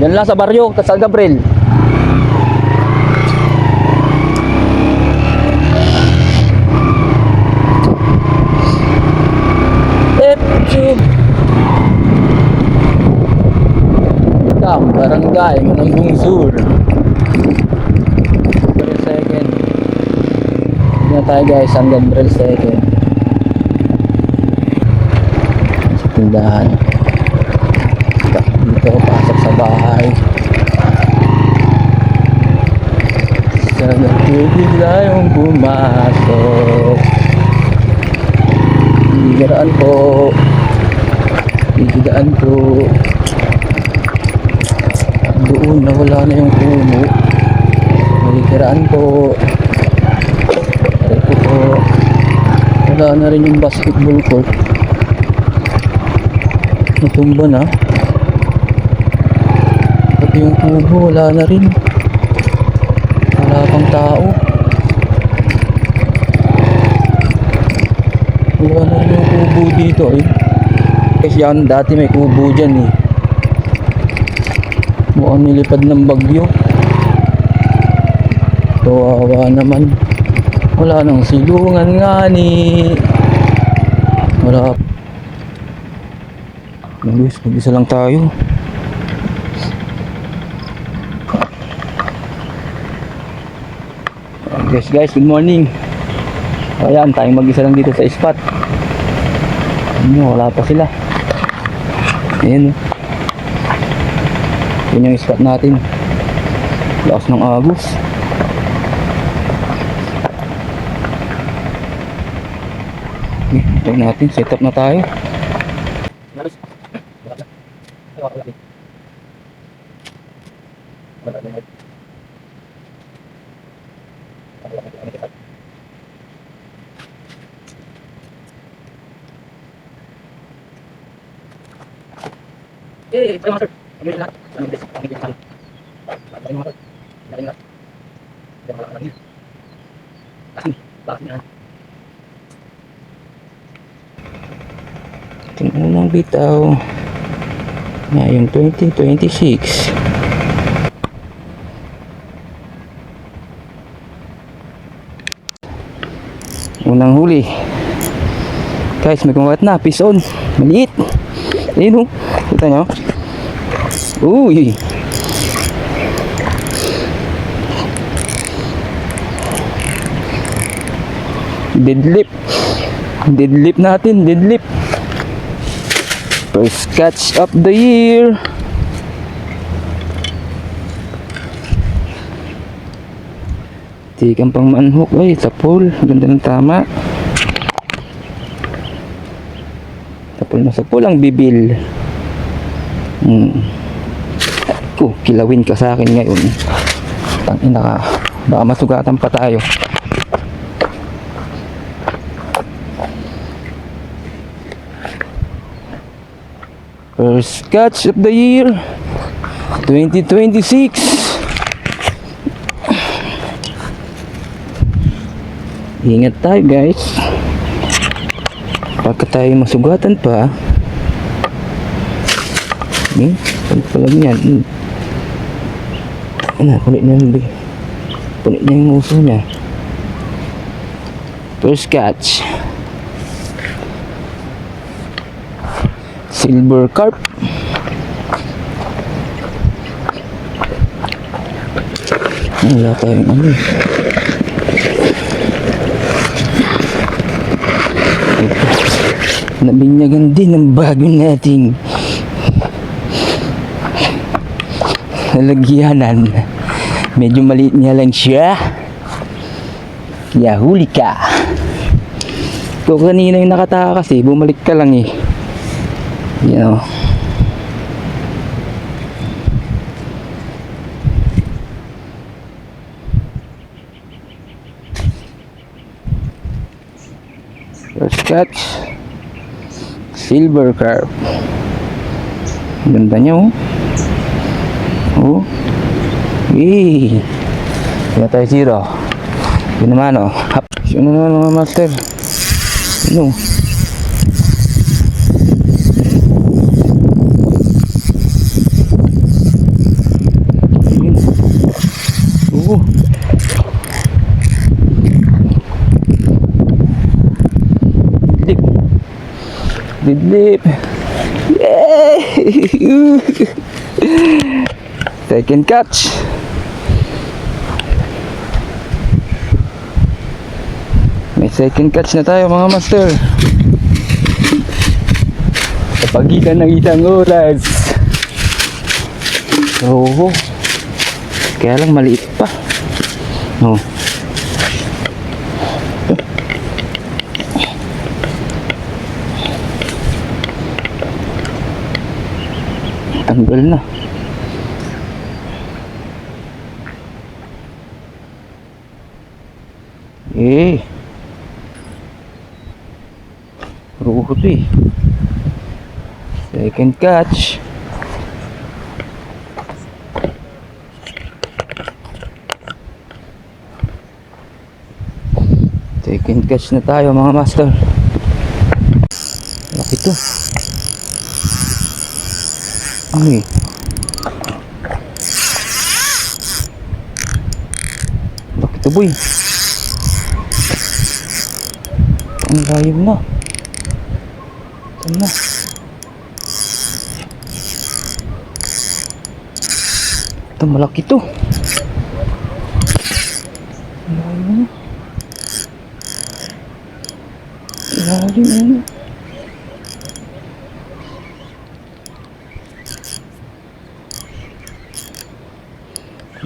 Yan lang sa baryo, San Gabriel. F-Tube. Barangay Mananggong Sur. Second. Yan tayo guys, San Gabriel second. Sa tindahan. Dito pasok sa bahay. Sana bigla yung pumasok. Bigiraan po. Bigiraan po. Doon na wala na yung puno. Bigiraan po. Ito po. Wala na rin yung basketball court. Natumba na. Pati yung kubo wala na rin. Wala pang tao. Wala na rin yung kubo dito eh. Kasi yan dati may kubo dyan eh. Mukhang nilipad ng bagyo. Kawawa naman. Wala nang silungan nga ni. Wala. Guys, mag-isa lang tayo. Guys, good morning. Ayan, tayong mag-isa lang dito sa spot. Wala pa sila. Ayan. Yun yung spot natin. Lakas ng agos. Okay, try natin. Set up na tayo. Itong unang bitaw ngayong 2026. Unang huli. Guys, may kumawat na. Fish on. Maliit. Ayun o. Kita nyo. Uy. Deadlift. Deadlift natin. Deadlift. First catch of the year. Tikang pang manhook. Ay, sa pool. Ganda ng tama. Tapos na sa pool ang bibil. Kilawin ka sa akin ngayon. Tangina ka. Baka masugatan pa tayo. First catch of the year 2026. Ingat tayo guys. Baka tayo masugatan pa. Pagpalag niyan. Punit na yung punit na yung uso niya. First catch. Silver carp. Wala tayong ano. Nabinyagan din ang bago nating lalagyanan. Medyo maliit niya lang siya. Huli ka. Kung kanina yung nakataka kasi bumalik ka lang eh. You know. First catch. Silver carp. Ganda niya oh. Oh. Eee. Kaya tayo zero. Yun naman oh. Hap. Yun naman mga master. Ano? Deadlift. Yay! Second catch. May second catch na tayo mga master. Sa pagitan ng isang oras. Oo. Kaya lang maliit pa. No. Tanggal na. Eh. Ruhut. Second catch. Second catch na tayo mga master. Laki to. Ay. Laki to boy. Ang layo na. Saan na? Ito malaki to. Ang layo na. Lalim na.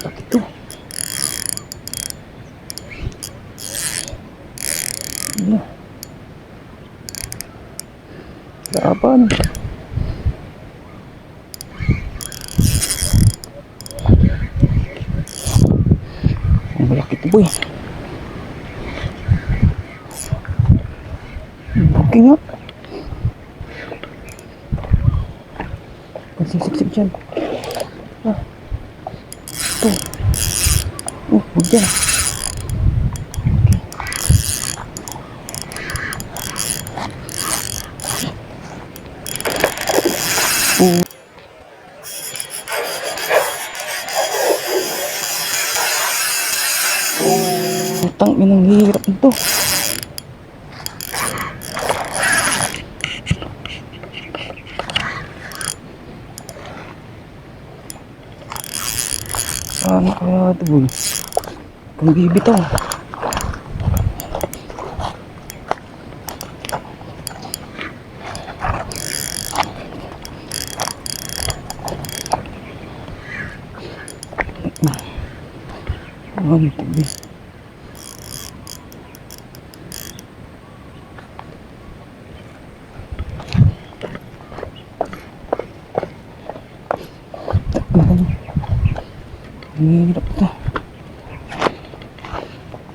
Laki to. Ano? Laban. Ang malaki to boy. Laki nga. Siksik dyan. Ah. Ito. Oh, huwag dyan. Okay. Utang inang hirap nito. Ano kaya ito boy? Kung bibitaw. Ano ito boy? Hirap to.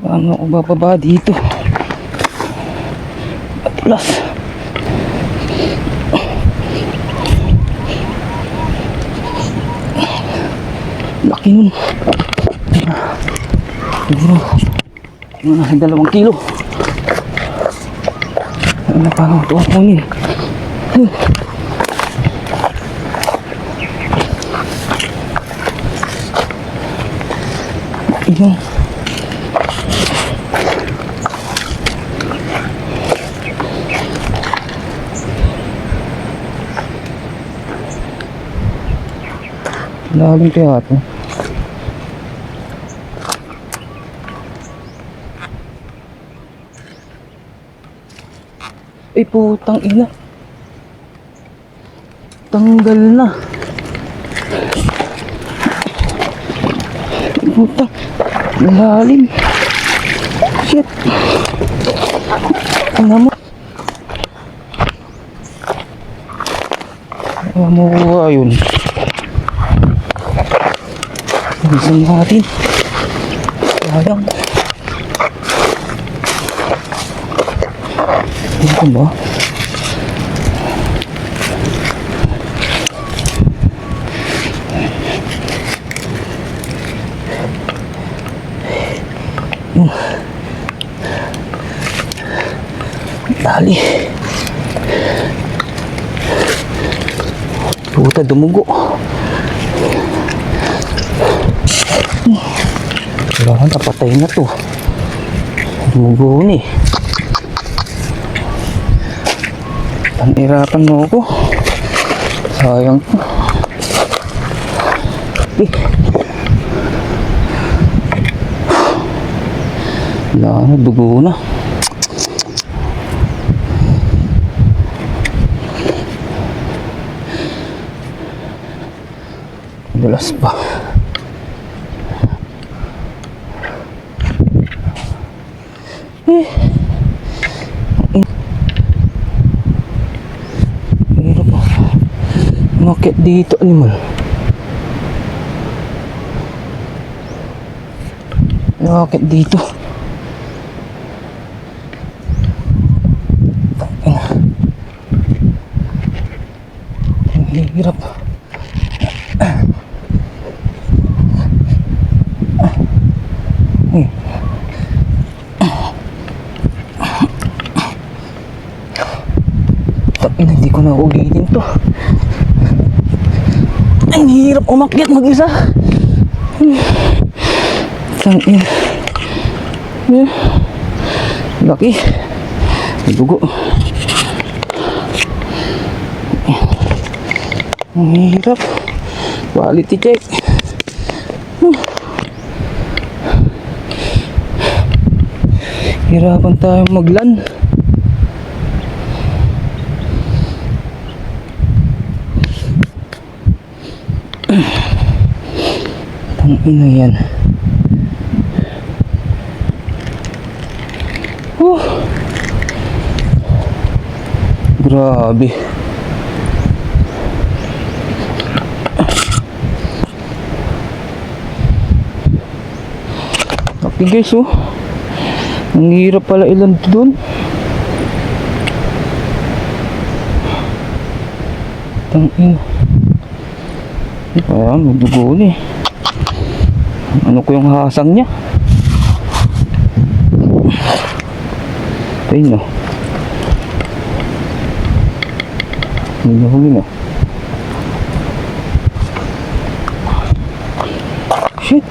Paano ako bababa dito? Atlas. Laki nun. Siguro mga 2 kilo. Ano paano ito kunin? Yung lalim kaya ito. Ay putang ina. Tanggal na. Putang lalim. Shit. Ano mo? Ano mo ba yun? Bilisan natin. Sayang. Ano ba? Dali. Puta, dumugo. Wala na, patay na to. Dumugo ni. Panirapan mo ako. Sayang to. Eh. Wala na, dugo na. Dulas pa. Hirap pa. Umakyat dito, animal. Umakyat dito. Ang hirap. Hindi ko na ulitin to. Ang hirap umakyat mag-isa. Tangin. Laki. May dugo. Ang hirap. Quality check. Hirapan tayong maglan. Tangina yan. Grabe. Okay guys, oh. Ang hirap pala ilan doon. Tangina. Ayan, may dugo na eh. Ano ko yung hasang niya? Ayun, oh. Huli na. Shit.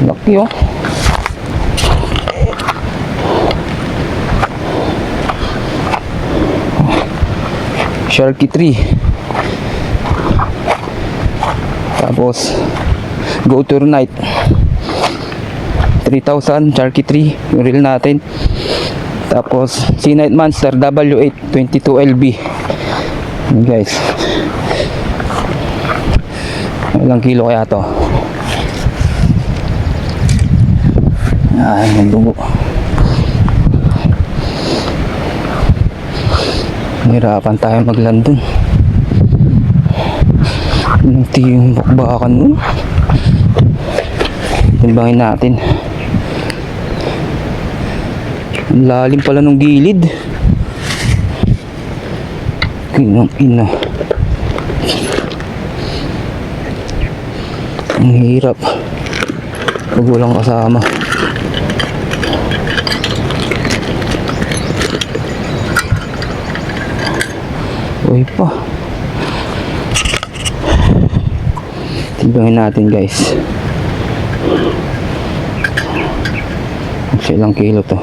Laki, oh. Sharky 3. Tapos Go to Night 3,000 Sharky 3 yung reel natin. Tapos C-Night Monster W8 22LB. Yun guys, ilang kilo kaya to? Ay, nagdugo. Hirapan tayo maglandon. Anong tiyong bakbakan mo? Timbangin natin. Ang lalim pala ng gilid. Kinang ina. Ang hirap pag walang kasama. Uy pa. Timbangin natin guys. Ilang kilo to?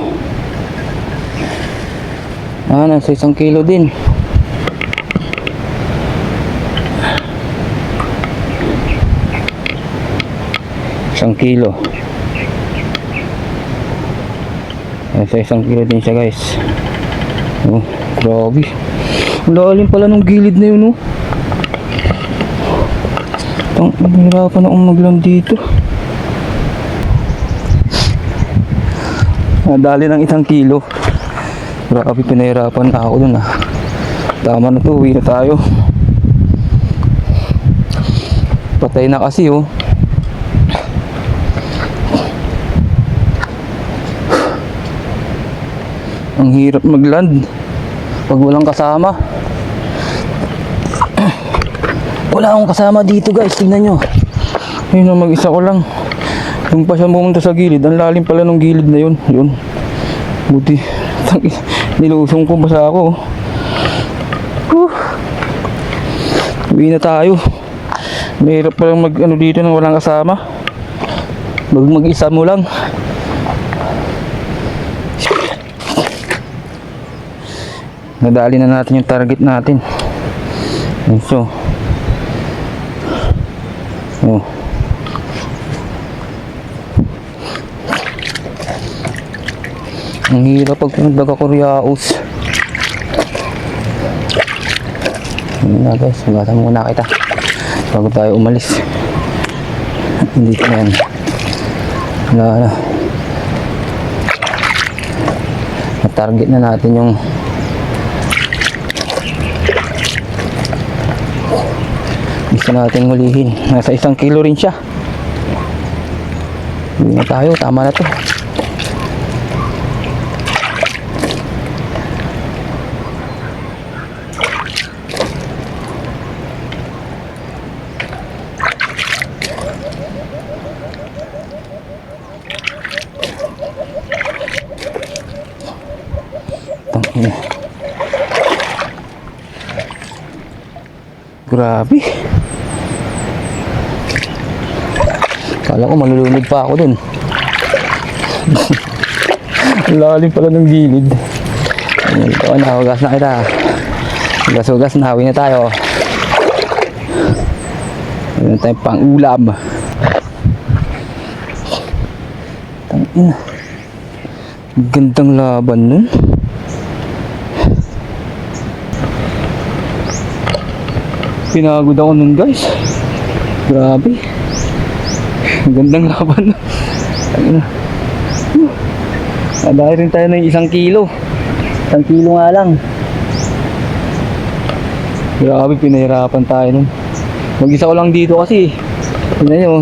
Nasa 1 kilo din. Isang kilo. Nasa 1 kilo din siya guys. Oh, grabe. Lalim pala ng gilid na yun, oh. Ang hirapan na akong maglang dito. Nadali ng 1 kilo. Grabe, pinahirapan na ako dun, ah. Tama na to, uwi na tayo. Patay na kasi, oh. Ang hirap magland pag walang kasama. Wala akong kasama dito guys, tingnan nyo. Ayun na, mag-isa ko lang. Yung pa siya pumunta sa gilid, ang lalim pala ng gilid na yun. Yun, buti nilusong ko, basa ako. Uwi na tayo. Mahirap palang mag ano dito nang walang kasama. Mag-isa mo lang. Nadali na natin yung target natin. And so, oh. Ang hirap pag nagkakuriyaos. Yun na guys, magatan muna kita bago tayo umalis. Dito na yan. Wala na. Na-target na natin yung gusto natin hulihin. Nasa 1 kilo rin siya. Hindi na tayo, tama na to. Tangina. Grabe. Kala ko malulunod pa ako dun. Lalim pala ng gilid. Ito na, hugas na kita. Hugas-hugas na, hawi na tayo. Meron tayong pang ulam. Tangina. Gandang laban nun. Pinagod ako nun guys. Grabe. Gandang laban nun. Tangina. Nadali rin tayo ng 1 kilo. 1 kilo nga lang. Grabe, pinahirapan tayo nun. Mag-isa ko lang dito kasi. Tignan nyo.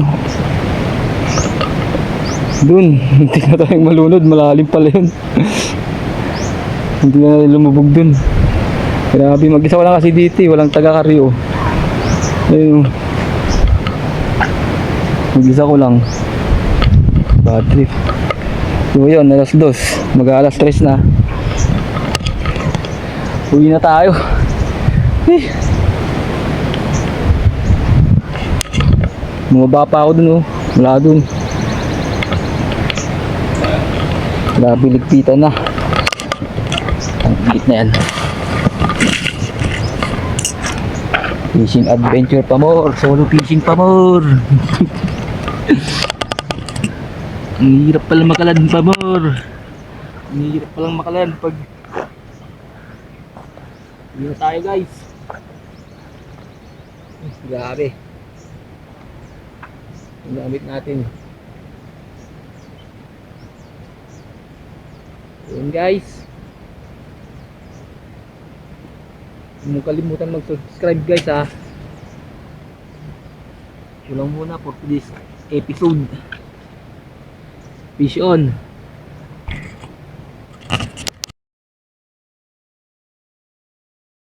Dun, hindi na tayong malunod. Malalim pala yun. Hindi na lumubog dun. Grabe, mag-isa ko lang kasi dito eh. Walang taga-karyo. Ayun. Mag-isa ko lang. Bad trip. So yun, alas 2. Mag-alas 3 na. Uwi na tayo. Eh. Bumaba pa ako dun oh. Wala dun. Grabe, ligpitan na. Ang higit na yan. Fishing adventure pa more. Solo fishing pa more. Ang hirap pala makalan pa more. Ang hirap palang makalan pag hindi na tayo guys. Grabe. Ang gamit natin. Yun guys. Huwag mong kalimutan mag-subscribe guys ha. Yun lang muna for this episode. Fish on.